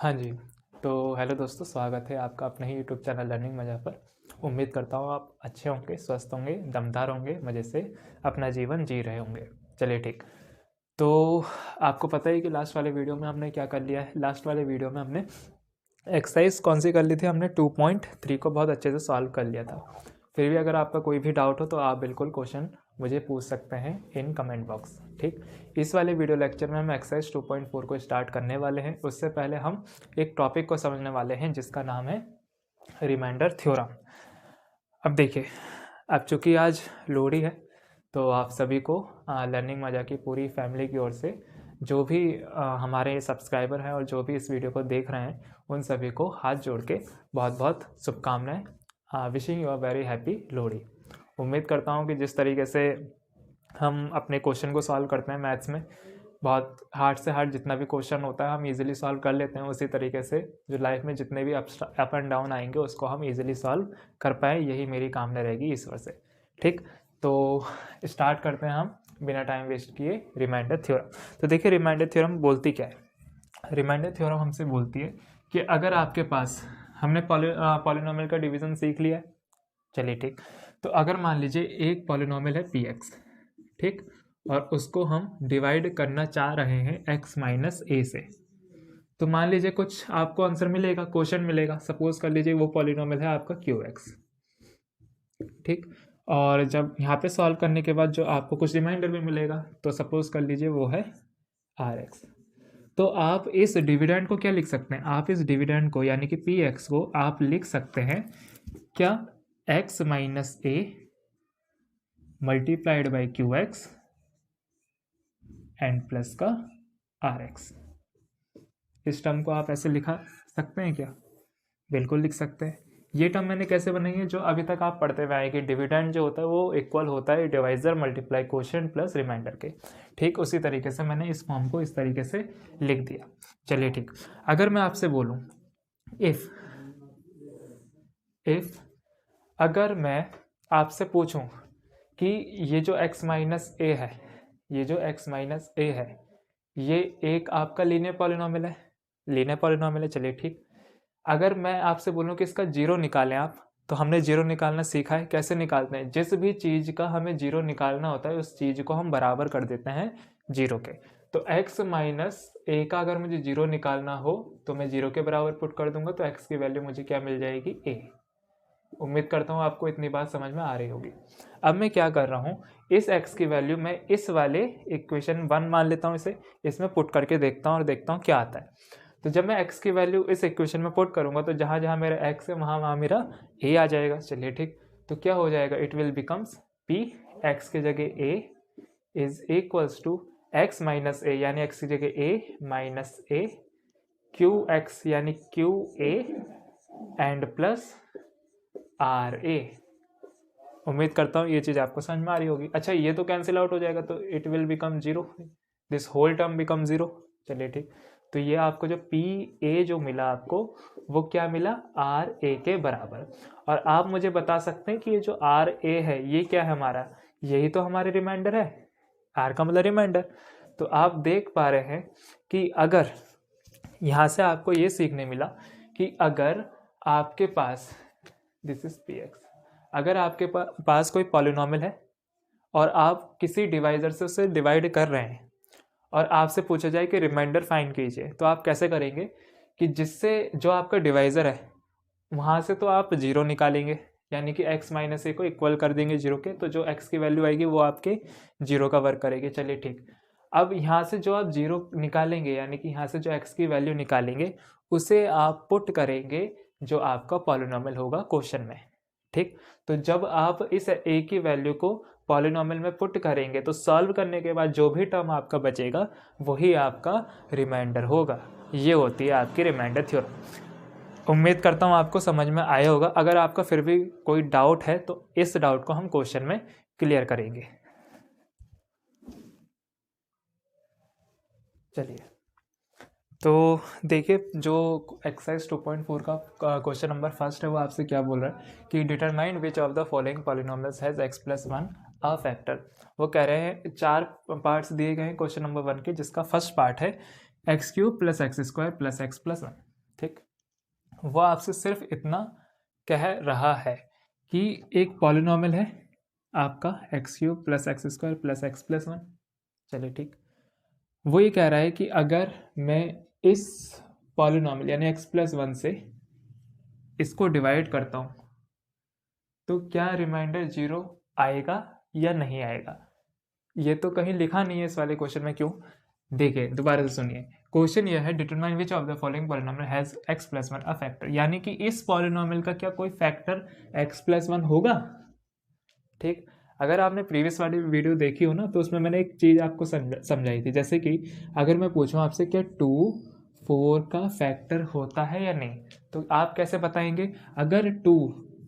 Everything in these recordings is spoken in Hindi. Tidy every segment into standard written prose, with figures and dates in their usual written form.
हाँ जी, तो हेलो दोस्तों, स्वागत है आपका अपने ही यूट्यूब चैनल लर्निंग मज़ा पर। उम्मीद करता हूँ आप अच्छे होंगे, स्वस्थ होंगे, दमदार होंगे, मज़े से अपना जीवन जी रहे होंगे। चलिए ठीक। तो आपको पता है कि लास्ट वाले वीडियो में हमने क्या कर लिया है। लास्ट वाले वीडियो में हमने एक्सरसाइज कौन सी कर ली थी, हमने 2.3 को बहुत अच्छे से सॉल्व कर लिया था। फिर भी अगर आपका कोई भी डाउट हो तो आप बिल्कुल क्वेश्चन मुझे पूछ सकते हैं इन कमेंट बॉक्स। ठीक, इस वाले वीडियो लेक्चर में हम एक्सरसाइज 2.4 को स्टार्ट करने वाले हैं। उससे पहले हम एक टॉपिक को समझने वाले हैं जिसका नाम है रिमाइंडर थ्योरम। अब देखिए, अब चूंकि आज लोहड़ी है तो आप सभी को लर्निंग मज़ा की पूरी फैमिली की ओर से, जो भी हमारे सब्सक्राइबर हैं और जो भी इस वीडियो को देख रहे हैं, उन सभी को हाथ जोड़ के बहुत बहुत शुभकामनाएं। Wishing you a very happy Lohri. उम्मीद करता हूँ कि जिस तरीके से हम अपने क्वेश्चन को सॉल्व करते हैं मैथ्स में, बहुत हार्ड से हार्ड जितना भी क्वेश्चन होता है हम इजीली सॉल्व कर लेते हैं, उसी तरीके से जो लाइफ में जितने भी अप एंड डाउन आएंगे उसको हम इजीली सॉल्व कर पाए, यही मेरी कामना रहेगी ईश्वर से। ठीक, तो स्टार्ट करते हैं हम बिना टाइम वेस्ट किए रिमाइंडर थ्योरम। तो देखिए, रिमाइंडर थ्योरम बोलती क्या है। रिमाइंडर थ्योरम हमसे बोलती है कि अगर आपके पास, हमने पॉलिनोमियल का डिवीजन सीख लिया है। चलिए ठीक, तो अगर मान लीजिए एक पॉलिनोमियल है पी एक्स, ठीक, और उसको हम डिवाइड करना चाह रहे हैं x माइनस ए से, तो मान लीजिए कुछ आपको आंसर मिलेगा, क्वेश्चन मिलेगा। सपोज कर लीजिए वो पॉलिनोमियल है आपका क्यू एक्स, ठीक, और जब यहाँ पे सॉल्व करने के बाद जो आपको कुछ रिमाइंडर भी मिलेगा, तो सपोज कर लीजिए वो है आर एक्स। तो आप इस डिविडेंड को क्या लिख सकते हैं, आप इस डिविडेंड को यानी कि पी एक्स को आप लिख सकते हैं क्या, x minus A multiplied by Q x and plus का आर एक्स। इस टर्म को आप ऐसे लिखा सकते हैं क्या, बिल्कुल लिख सकते हैं। ये टर्म मैंने कैसे बनाई है, जो अभी तक आप पढ़ते हुए आए कि डिविडेंड जो होता है वो इक्वल होता है divisor multiply quotient plus remainder के। ठीक, उसी तरीके से मैंने इस फॉर्म को इस तरीके से लिख दिया। चलिए ठीक, अगर मैं आपसे बोलूं इफ अगर मैं आपसे पूछूं कि ये जो x माइनस ए है, ये जो x माइनस ए है, ये एक आपका लीनियर पॉलिनोमियल है, लीनियर पॉलिनोमियल है। चलिए ठीक, अगर मैं आपसे बोलूं कि इसका जीरो निकालें आप, तो हमने जीरो निकालना सीखा है। कैसे निकालते हैं, जिस भी चीज़ का हमें जीरो निकालना होता है उस चीज़ को हम बराबर कर देते हैं जीरो के। तो x माइनस ए का अगर मुझे जीरो निकालना हो तो मैं जीरो के बराबर पुट कर दूंगा, तो x की वैल्यू मुझे क्या मिल जाएगी, a। उम्मीद करता हूँ आपको इतनी बात समझ में आ रही होगी। अब मैं क्या कर रहा हूँ, इस x की वैल्यू मैं इस वाले इक्वेशन 1 मान लेता हूँ, इसे इसमें पुट करके देखता हूँ और देखता हूँ क्या आता है। तो जब मैं x की वैल्यू इस इक्वेशन में पुट करूँगा तो जहाँ जहाँ मेरा x है वहाँ वहाँ मेरा a आ जाएगा। चलिए ठीक, तो क्या हो जाएगा, it will becomes p, x की जगह a is equals to x minus a यानी x की जगह a minus a, Q X यानी Q a and plus R A. उम्मीद करता हूँ ये चीज़ आपको समझ में आ रही होगी। अच्छा, ये तो कैंसिल आउट हो जाएगा, तो it will become zero, this whole term become zero. चलिए ठीक, तो ये आपको जो पी ए जो मिला आपको, वो क्या मिला, आर ए के बराबर। और आप मुझे बता सकते हैं कि ये जो आर ए है ये क्या है हमारा, यही तो हमारे रिमाइंडर है, आर का मतलब रिमाइंडर। तो आप देख पा रहे हैं कि अगर यहाँ से आपको ये सीखने मिला कि अगर आपके पास, दिस इज पी एक्स, अगर आपके पास कोई पॉलिनोमियल है और आप किसी डिवाइजर से उसे डिवाइड कर रहे हैं और आपसे पूछा जाए कि रिमाइंडर फाइंड कीजिए, तो आप कैसे करेंगे कि जिससे जो आपका डिवाइजर है वहाँ से तो आप जीरो निकालेंगे, यानी कि x माइनस ए को इक्वल कर देंगे जीरो के, तो जो x की वैल्यू आएगी वो आपके जीरो का वर्क करेगी। चलिए ठीक, अब यहाँ से जो आप जीरो निकालेंगे यानी कि यहाँ से जो x की वैल्यू निकालेंगे उसे आप पुट करेंगे जो आपका पॉलिनोमियल होगा क्वेश्चन में। ठीक, तो जब आप इस a की वैल्यू को पॉलिनोमियल में पुट करेंगे तो सॉल्व करने के बाद जो भी टर्म आपका बचेगा वही आपका रिमाइंडर होगा। ये होती है आपकी रिमाइंडर थ्योरम। उम्मीद करता हूँ आपको समझ में आया होगा। अगर आपका फिर भी कोई डाउट है तो इस डाउट को हम क्वेश्चन में क्लियर करेंगे। चलिए, तो देखिए, जो एक्सरसाइज 2.4 का क्वेश्चन नंबर फर्स्ट है वो आपसे क्या बोल रहा है कि determine which of the following polynomials has x plus 1 a factor. वो कह रहे हैं, चार पार्ट्स दिए गए हैं क्वेश्चन नंबर 1 के, जिसका फर्स्ट पार्ट है x cube plus x square plus x plus 1। ठीक, वो आपसे सिर्फ इतना कह रहा है कि एक पॉलिनॉमियल है आपका x³ + x² + x+1। चलिए ठीक, वो ये कह रहा है कि अगर मैं इस पॉलिनॉमियल यानी x+1 से इसको डिवाइड करता हूँ तो क्या रिमाइंडर 0 आएगा या नहीं आएगा। ये तो कहीं लिखा नहीं है इस वाले क्वेश्चन में, क्यों? देखिए दोबारा से सुनिए, क्वेश्चन ये है determine which of the following polynomial has x+1 a factor, यानी कि इस पॉलिनॉमियल का क्या कोई फैक्टर x+1 होगा। ठीक, अगर आपने प्रीवियस वाली वीडियो देखी हो ना तो उसमें मैंने एक चीज़ आपको समझाई थी, जैसे कि अगर मैं पूछूं आपसे क्या 2 4 का फैक्टर होता है या नहीं, तो आप कैसे बताएंगे? अगर 2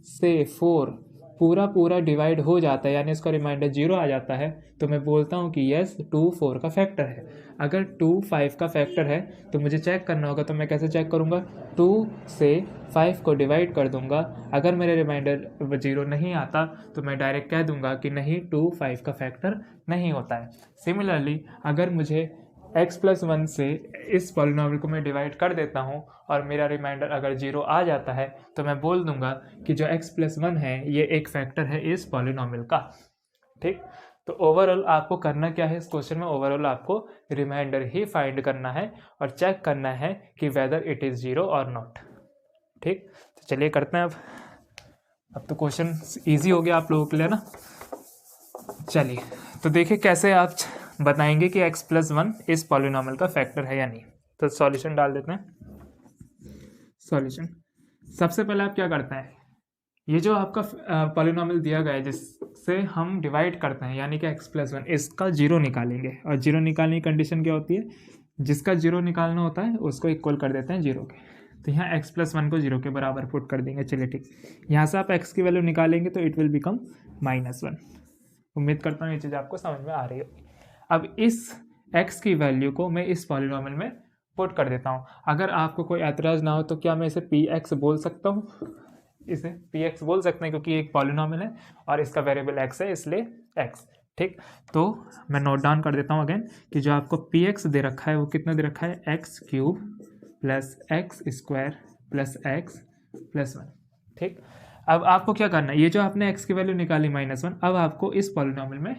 से 4 पूरा पूरा डिवाइड हो जाता है यानी इसका रिमाइंडर 0 आ जाता है तो मैं बोलता हूँ कि यस 2 4 का फैक्टर है। अगर 2 5 का फैक्टर है तो मुझे चेक करना होगा, तो मैं कैसे चेक करूँगा? 2 से 5 को डिवाइड कर दूंगा, अगर मेरे रिमाइंडर 0 नहीं आता तो मैं डायरेक्ट कह दूंगा कि नहीं 2 5 का फैक्टर नहीं होता है। सिमिलरली अगर मुझे x+1 से इस पॉलिनॉमियल को मैं डिवाइड कर देता हूँ और मेरा रिमाइंडर अगर 0 आ जाता है तो मैं बोल दूंगा कि जो x+1 है ये एक फैक्टर है इस पॉलिनॉमियल का। ठीक, तो ओवरऑल आपको करना क्या है इस क्वेश्चन में? ओवरऑल आपको रिमाइंडर ही फाइंड करना है और चेक करना है कि वेदर इट इज़ 0 और नॉट। ठीक, तो चलिए करते हैं अब तो क्वेश्चन ईजी हो गया आप लोगों के लिए ना। चलिए तो देखिए कैसे आप बताएंगे कि x+1 इस पॉलिनॉमियल का फैक्टर है या नहीं। तो सॉल्यूशन डाल देते हैं। सॉल्यूशन, सबसे पहले आप क्या करते हैं, ये जो आपका पॉलिनॉमियल दिया गया है जिससे हम डिवाइड करते हैं यानी कि x+1, इसका 0 निकालेंगे। और 0 निकालने की कंडीशन क्या होती है? जिसका 0 निकालना होता है उसको इक्वल कर देते हैं 0 के। तो यहाँ x+1 को 0 के बराबर पुट कर देंगे। चलिए ठीक, यहाँ से आप x की वैल्यू निकालेंगे तो इट विल बिकम -1। उम्मीद करता हूँ ये चीज़ आपको समझ में आ रही होगी। अब इस x की वैल्यू को मैं इस पॉलिनॉमियल में पुट कर देता हूँ। अगर आपको कोई एतराज़ ना हो तो क्या मैं इसे px बोल सकता हूँ? इसे px बोल सकते हैं क्योंकि एक पॉलिनॉमियल है और इसका वेरिएबल x है इसलिए x। ठीक, तो मैं नोट डाउन कर देता हूँ अगेन कि जो आपको px दे रखा है वो कितना दे रखा है? x³ + x² + x+1। ठीक, अब आपको क्या करना है, ये जो आपने x की वैल्यू निकाली -1, अब आपको इस पॉलिनॉमियल में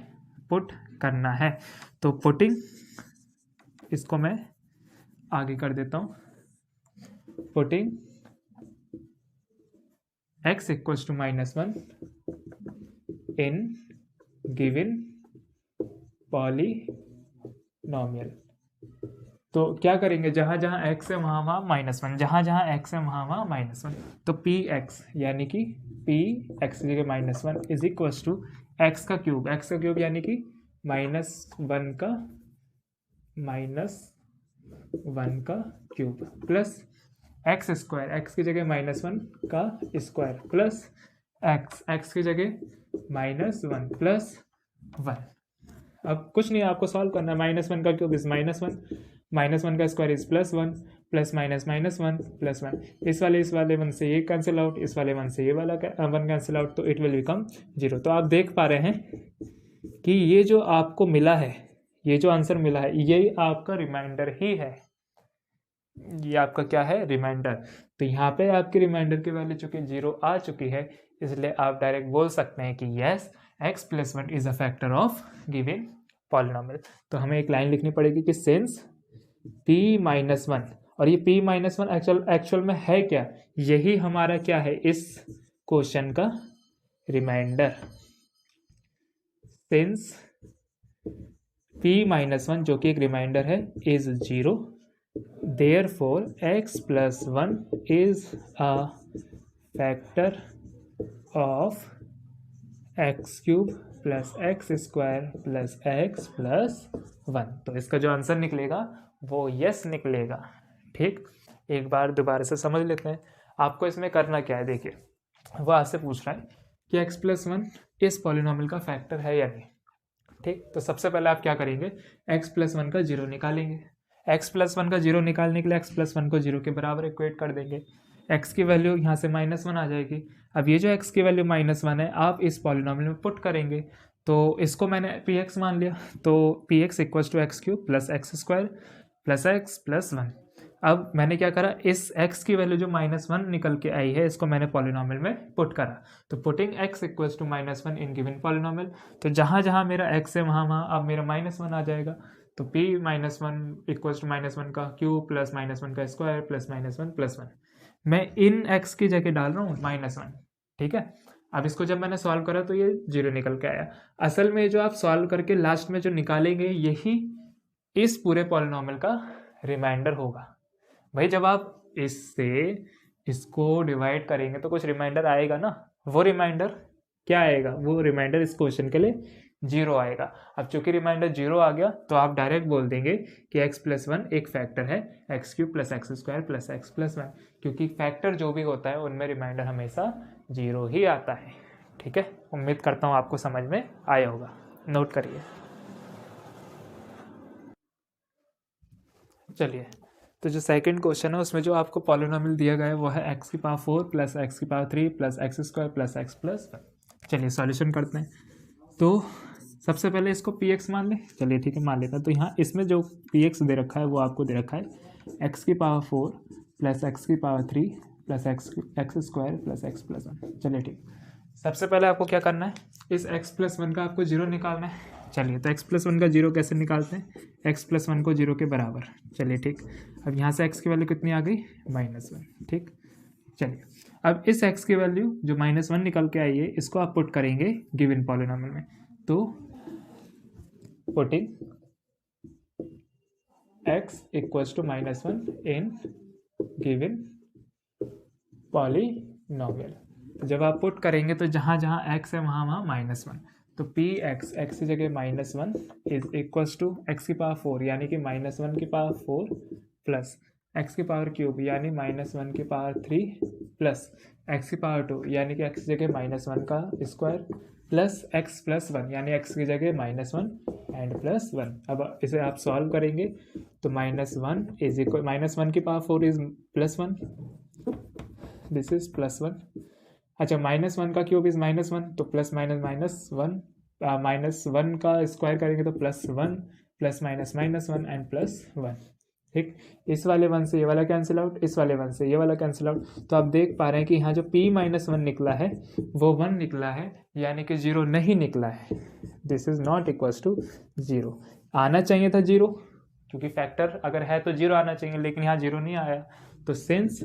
पुट करना है। तो पुटिंग, इसको मैं आगे कर देता हूँ, putting x = -1 in given polynomial. तो क्या करेंगे, जहाँ जहाँ x है वहाँ वहाँ -1, जहाँ जहाँ x है वहाँ वहाँ -1। तो px यानी कि px की जगह -1 इज इक्वल टू x का क्यूब यानी कि -1 का क्यूब प्लस x² x की जगह -1 का स्क्वायर प्लस x की जगह -1 प्लस 1। अब कुछ नहीं आपको सॉल्व करना है, -1 का क्यूब इज -1, -1 का स्क्वायर इज +1 प्लस -1 प्लस 1। इस वाले 1 से ये कैंसिल आउट, इस वाले 1 से ये वाला 1 कैंसिल आउट, तो इट विल बिकम 0। तो आप देख पा रहे हैं कि ये जो आपको मिला है, ये जो आंसर मिला है, ये आपका रिमाइंडर ही है। ये आपका क्या है? रिमाइंडर। तो यहाँ पे आपकी रिमाइंडर की वैल्यू चूंकि 0 आ चुकी है इसलिए आप डायरेक्ट बोल सकते हैं कि yes x+1 is a factor of given polynomial. तो हमें एक लाइन लिखनी पड़ेगी कि सिंस p-1, और ये p-1 एक्चुअल में है क्या? यही हमारा क्या है इस क्वेश्चन का रिमाइंडर। सिंस p-1 जो कि एक रिमाइंडर है is 0, therefore x+1 is a factor of x³ + x² + x+1। तो इसका जो आंसर निकलेगा वो यस निकलेगा। ठीक, एक बार दोबारा से समझ लेते हैं आपको इसमें करना क्या है। देखिए वो आपसे पूछ रहा है कि x+1 इस पॉलिनॉमियल का फैक्टर है या नहीं। ठीक, तो सबसे पहले आप क्या करेंगे, x+1 का 0 निकालेंगे। x+1 का 0 निकालने के लिए x+1 को 0 के बराबर इक्वेट कर देंगे। x की वैल्यू यहाँ से -1 आ जाएगी। अब ये जो x की वैल्यू -1 है आप इस पॉलिनॉमियल में पुट करेंगे, तो इसको मैंने px मान लिया, तो px = x³ + x² + x+1। अब मैंने क्या करा, इस x की वैल्यू जो -1 निकल के आई है इसको मैंने पॉलिनोमियल में पुट करा। तो putting x equals to -1 in given polynomial, तो जहाँ जहाँ मेरा x है वहाँ वहाँ अब मेरा -1 आ जाएगा। तो p -1 इक्वल्स टू -1 का क्यूब प्लस -1 का स्क्वायर प्लस -1 प्लस 1। मैं इन x की जगह डाल रहा हूँ -1, ठीक है। अब इसको जब मैंने सॉल्व करा तो ये 0 निकल के आया। असल में जो आप सॉल्व करके लास्ट में जो निकालेंगे यही इस पूरे पॉलिनोमियल का रिमाइंडर होगा। भाई जब आप इससे इसको डिवाइड करेंगे तो कुछ रिमाइंडर आएगा ना, वो रिमाइंडर क्या आएगा, वो रिमाइंडर इस क्वेश्चन के लिए 0 आएगा। अब चूंकि रिमाइंडर 0 आ गया तो आप डायरेक्ट बोल देंगे कि x प्लस 1 एक फैक्टर है x cube plus x square plus x plus 1, क्योंकि फैक्टर जो भी होता है उनमें रिमाइंडर हमेशा 0 ही आता है। ठीक है, उम्मीद करता हूँ आपको समझ में आया होगा, नोट करिए। चलिए, तो जो सेकंड क्वेश्चन है उसमें जो आपको पॉलिनोमियल दिया गया है वो है x की पावर 4 प्लस एक्स की power 3 plus x square plus x plus 1। चलिए सॉल्यूशन करते हैं। तो सबसे पहले इसको px मान लें। चलिए ठीक है, मान लेता। तो यहाँ इसमें जो px दे रखा है वो आपको दे रखा है x की पावर 4 प्लस एक्स की power 3 plus x square plus x plus 1। चलिए ठीक, सबसे पहले आपको क्या करना है, इस x प्लस 1 का आपको 0 निकालना है। चलिए, तो x प्लस 1 का 0 कैसे निकालते हैं, x प्लस 1 को 0 के बराबर। चलिए ठीक, अब यहाँ से x की वैल्यू कितनी आ गई, -1। ठीक, चलिए अब इस x की वैल्यू जो -1 निकल के आई है इसको आप पुट करेंगे गिवन पॉलिनोमियल में। तो putting x equals to -1 in given polynomial. जब आप पुट करेंगे तो जहाँ जहाँ x है वहाँ वहाँ -1, तो px x की जगह -1 इज इक्वल्स टू x की पावर 4 यानी कि -1 की पावर 4 प्लस x की पावर क्यूब यानी -1 की पावर 3 प्लस x की पावर 2 यानी कि x की जगह -1 का स्क्वायर प्लस x प्लस 1 यानी x की जगह -1 एंड प्लस 1। अब इसे आप सॉल्व करेंगे तो -1 इज इक्वल -1 की पावर 4 इज +1, दिस इज +1। अच्छा, -1 का क्यूब इज -1 तो प्लस माइनस -1, -1 का स्क्वायर करेंगे तो +1 प्लस माइनस -1 एंड +1। ठीक, इस वाले 1 से ये वाला कैंसिल आउट, इस वाले 1 से ये वाला कैंसिल आउट। तो आप देख पा रहे हैं कि यहाँ जो p-1 निकला है वो 1 निकला है, यानी कि 0 नहीं निकला है। This is not equals to 0। आना चाहिए था 0, क्योंकि फैक्टर अगर है तो 0 आना चाहिए, लेकिन यहाँ 0 नहीं आया। तो सिंस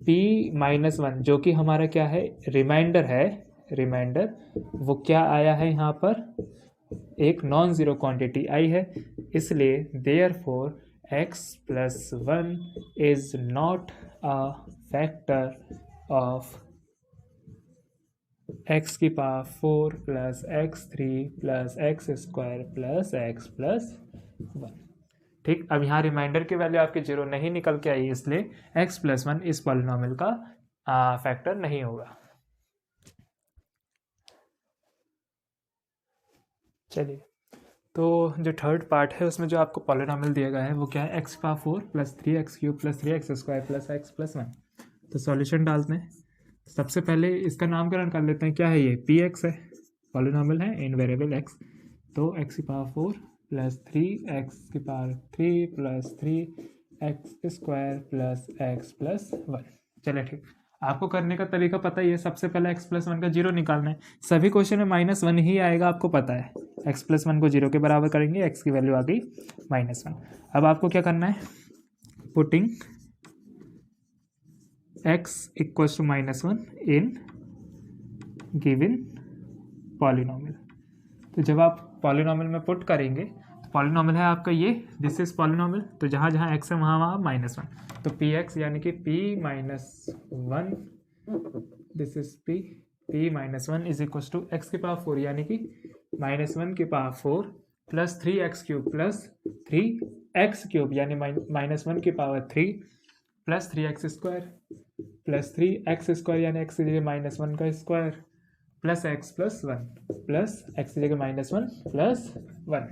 p-1 जो कि हमारा क्या है, रिमाइंडर है, रिमाइंडर वो क्या आया है, यहाँ पर एक नॉन ज़ीरो क्वांटिटी आई है, इसलिए therefore x plus 1 is not a factor of x की power 4 plus x3 plus x square plus x plus 1। ठीक, अब यहाँ रिमाइंडर की वैल्यू आपकी 0 नहीं निकल के आई, इसलिए x प्लस 1 इस पॉलिनोमियल का फैक्टर नहीं होगा। चलिए, तो जो थर्ड पार्ट है उसमें जो आपको पॉलिनोमियल दिया गया है वो क्या है, x की power 4 plus 3x cube plus 3x square plus x plus 1। तो सॉल्यूशन डालते हैं। सबसे पहले इसका नामकरण कर लेते हैं, क्या है ये, px है, पॉलिनोमियल है इन वेरिएबल x। तो x की पावर 4 प्लस 3x की power 3 plus 3x square plus x plus 1। चलिए ठीक, आपको करने का तरीका पता ही है, सबसे पहले x प्लस 1 का 0 निकालना है। सभी क्वेश्चन में -1 ही आएगा, आपको पता है। x प्लस 1 को 0 के बराबर करेंगे, x की वैल्यू आ गई -1। अब आपको क्या करना है, putting x equals to -1 in given polynomial. तो जब आप पॉलिनोमियल में पुट करेंगे तो पॉलिनोमियल है आपका ये, दिस इज पॉलिनोमियल, तो जहाँ जहाँ x है वहाँ वहाँ -1। तो px यानी कि p-1, this is p-1 is equal to x की पावर 4 यानी कि -1 की power 4 plus 3x cube plus 3x cube यानी -1 की power 3 plus 3x square plus 3x square यानी x की जगह -1 का square plus x plus 1 plus x की जगह -1 प्लस 1।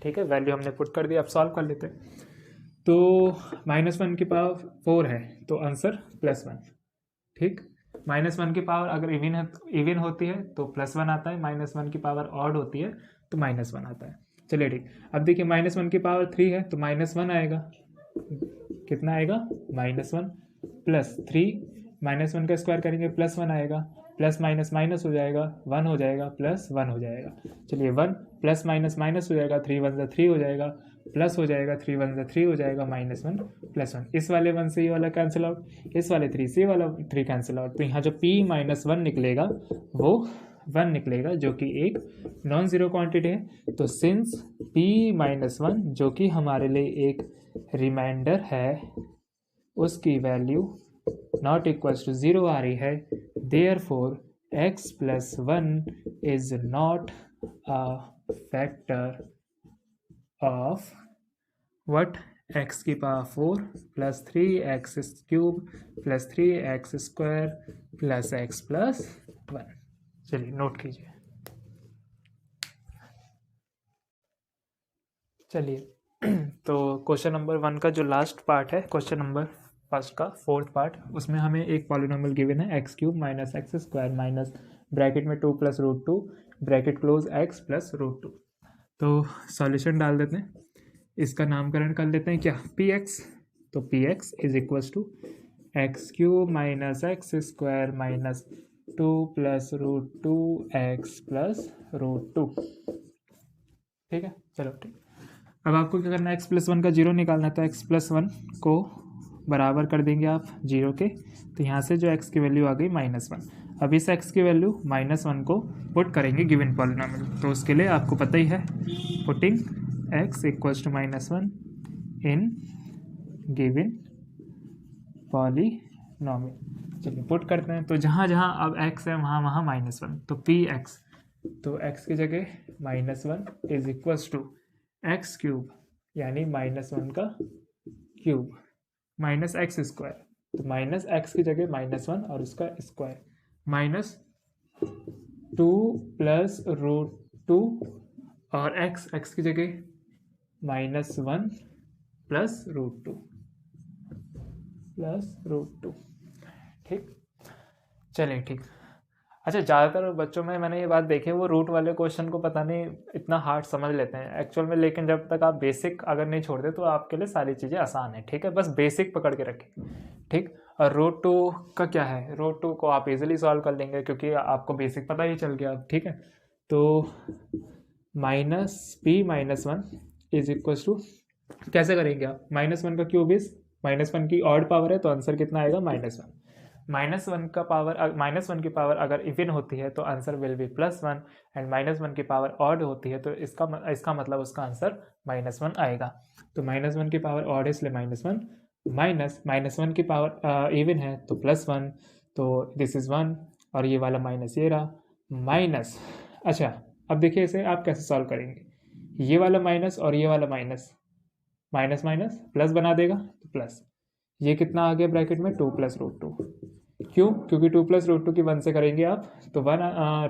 ठीक है, वैल्यू हमने पुट कर दी। अब सॉल्व कर लेते हैं। तो -1 की पावर 4 है तो आंसर +1। ठीक, -1 की पावर अगर इवन होती है तो +1 आता है, -1 की पावर ऑड होती है तो -1 आता है। चलिए ठीक, अब देखिए -1 की पावर 3 है तो -1 आएगा, कितना आएगा -1 प्लस 3 -1 का स्क्वायर करेंगे +1 आएगा, प्लस माइनस माइनस हो जाएगा 1 हो जाएगा प्लस 1 हो जाएगा। चलिए 1 प्लस माइनस माइनस हो जाएगा 3 1 3 हो जाएगा, प्लस हो जाएगा 3 1 3 हो जाएगा, -1 +1। इस वाले 1 से ये वाला कैंसिल आउट, इस वाले 3 से ये वाला 3 कैंसिल आउट। तो यहाँ जो p-1 निकलेगा वो 1 निकलेगा जो कि एक नॉन ज़ीरो क्वांटिटी है। तो सिंस p-1 जो कि हमारे लिए एक रिमाइंडर है उसकी वैल्यू नॉट इक्वल्स टू 0 आ रही है, therefore x + 1 is not a factor of what x की power 4 plus 3x³ plus 3x² plus x + 1। चलिए नोट कीजिए। चलिए तो क्वेश्चन नंबर 1 का जो लास्ट पार्ट है, क्वेश्चन नंबर फर्स्ट का 4th पार्ट, उसमें हमें एक पॉलिनोमियल गिवन है x³ minus x² minus bracket में 2 + √2 ब्रैकेट क्लोज x + √2। तो सॉल्यूशन डाल देते हैं, इसका नामकरण कर लेते हैं क्या, px। तो px is equals to x³ minus x² minus 2 + √2x + √2। ठीक है, चलो ठीक। अब आपको क्या करना है, x + 1 का 0 निकालना है। तो x + 1 को बराबर कर देंगे आप 0 के। तो यहाँ से जो x की वैल्यू आ गई -1। अब इस x की वैल्यू -1 को पुट करेंगे गिवन पॉलिनोमियल। तो उसके लिए आपको पता ही है, putting x equals to -1 in given polynomial. चलिए पुट करते हैं। तो जहाँ जहाँ अब x है वहाँ वहाँ -1। तो px, तो x की जगह -1 इज इक्वल्स टू x³ यानी -1 का क्यूब माइनस x²। तो माइनस x की जगह -1 और उसका स्क्वायर माइनस 2 + √2 और x की जगह -1 प्लस √2। ठीक, चलिए ठीक। अच्छा, ज़्यादातर बच्चों में मैंने ये बात देखी है, वो रूट वाले क्वेश्चन को पता नहीं इतना हार्ड समझ लेते हैं एक्चुअल में, लेकिन जब तक आप बेसिक अगर नहीं छोड़ते तो आपके लिए सारी चीज़ें आसान है। ठीक है, बस बेसिक पकड़ के रखें। ठीक, और √2 का क्या है, √2 को आप इजीली सॉल्व कर लेंगे क्योंकि आपको बेसिक पता ही चल गया। ठीक है, तो -p-1 इज इक्वल्स टू, कैसे करेंगे आप, -1 का क्यूब इज -1 की ऑड पावर है तो आंसर कितना आएगा -1। -1 की पावर अगर इवन होती है तो आंसर विल बी +1 एंड -1 की पावर ऑड होती है तो इसका मतलब उसका आंसर -1 आएगा। तो -1 की पावर ऑड है इसलिए -1, माइनस -1 की पावर इवन है तो +1, तो दिस इज 1 और ये वाला माइनस ये रहा माइनस। अच्छा, अब देखिए इसे आप कैसे सॉल्व करेंगे, ये वाला माइनस और ये वाला माइनस माइनस माइनस प्लस बना देगा तो प्लस, ये कितना आ गया ब्रैकेट में 2 + √2। क्यों, क्योंकि 2 + √2 की 1 से करेंगे आप तो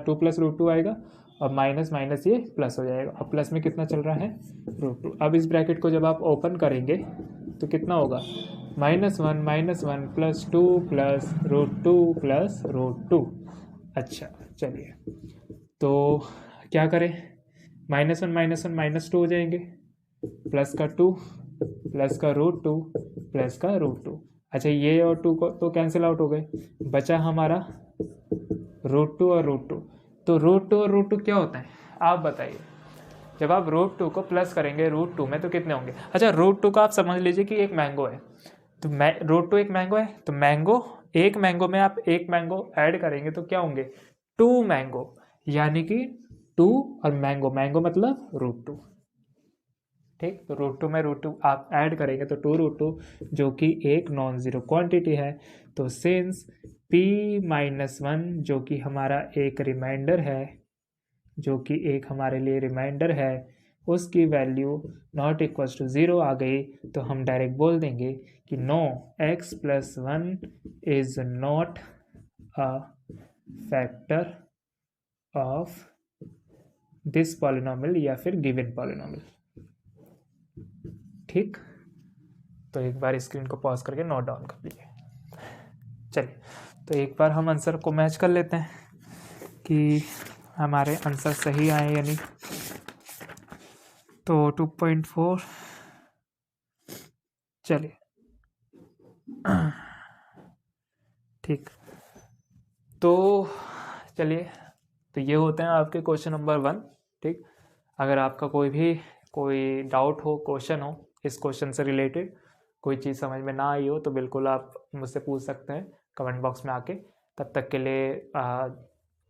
2 + √2 आएगा और माइनस माइनस ये प्लस हो जाएगा। अब प्लस में कितना चल रहा है √2। अब इस ब्रैकेट को जब आप ओपन करेंगे तो कितना होगा -1 प्लस 2 + √2 + √2। अच्छा चलिए, तो क्या करें, -1 -2 हो जाएंगे, प्लस का 2 प्लस का √2 प्लस का √2। अच्छा, ये और 2 को तो कैंसिल आउट हो गए, बचा हमारा √2 और √2। तो √2 और √2 क्या होता है आप बताइए, जब आप √2 को प्लस करेंगे √2 में तो कितने होंगे। अच्छा, √2 का आप समझ लीजिए कि एक मैंगो है, तो √2 एक मैंगो है, तो मैंगो, एक मैंगो में आप एक मैंगो ऐड करेंगे तो क्या होंगे 2 मैंगो, यानी कि 2 और मैंगो मतलब √2। ठीक, तो √2 में √2 आप ऐड करेंगे तो 2 √2 जो कि एक नॉन ज़ीरो क्वांटिटी है। तो सिंस p-1 जो कि हमारा एक रिमाइंडर है, जो कि एक हमारे लिए रिमाइंडर है, उसकी वैल्यू नॉट इक्वल्स टू 0 आ गई, तो हम डायरेक्ट बोल देंगे कि no, x + 1 is not a factor of this polynomial या फिर गिवन पॉलिनोमियल। ठीक, तो एक बार स्क्रीन को पॉज करके नोट डाउन कर लीजिए। चलिए, तो एक बार हम आंसर को मैच कर लेते हैं कि हमारे आंसर सही आए या नहीं। तो 2.4, चलिए ठीक, तो चलिए, तो ये होते हैं आपके क्वेश्चन नंबर 1। ठीक, अगर आपका कोई डाउट हो, क्वेश्चन हो इस क्वेश्चन से रिलेटेड, कोई चीज़ समझ में ना आई हो, तो बिल्कुल आप मुझसे पूछ सकते हैं कमेंट बॉक्स में आके। तब तक के लिए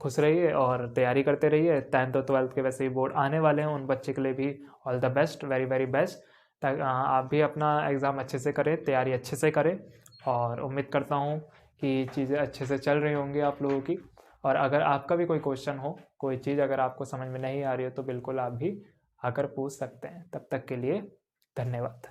खुश रहिए और तैयारी करते रहिए। 10th और 12th के वैसे ही बोर्ड आने वाले हैं, उन बच्चे के लिए भी all the best, very very best. ताकि आप भी अपना एग्ज़ाम अच्छे से करें, तैयारी अच्छे से करें, और उम्मीद करता हूँ कि चीज़ें अच्छे से चल रही होंगी आप लोगों की। और अगर आपका भी कोई क्वेश्चन हो, कोई चीज़ अगर आपको समझ में नहीं आ रही हो, तो बिल्कुल आप भी आकर पूछ सकते हैं। तब तक के लिए धन्यवाद।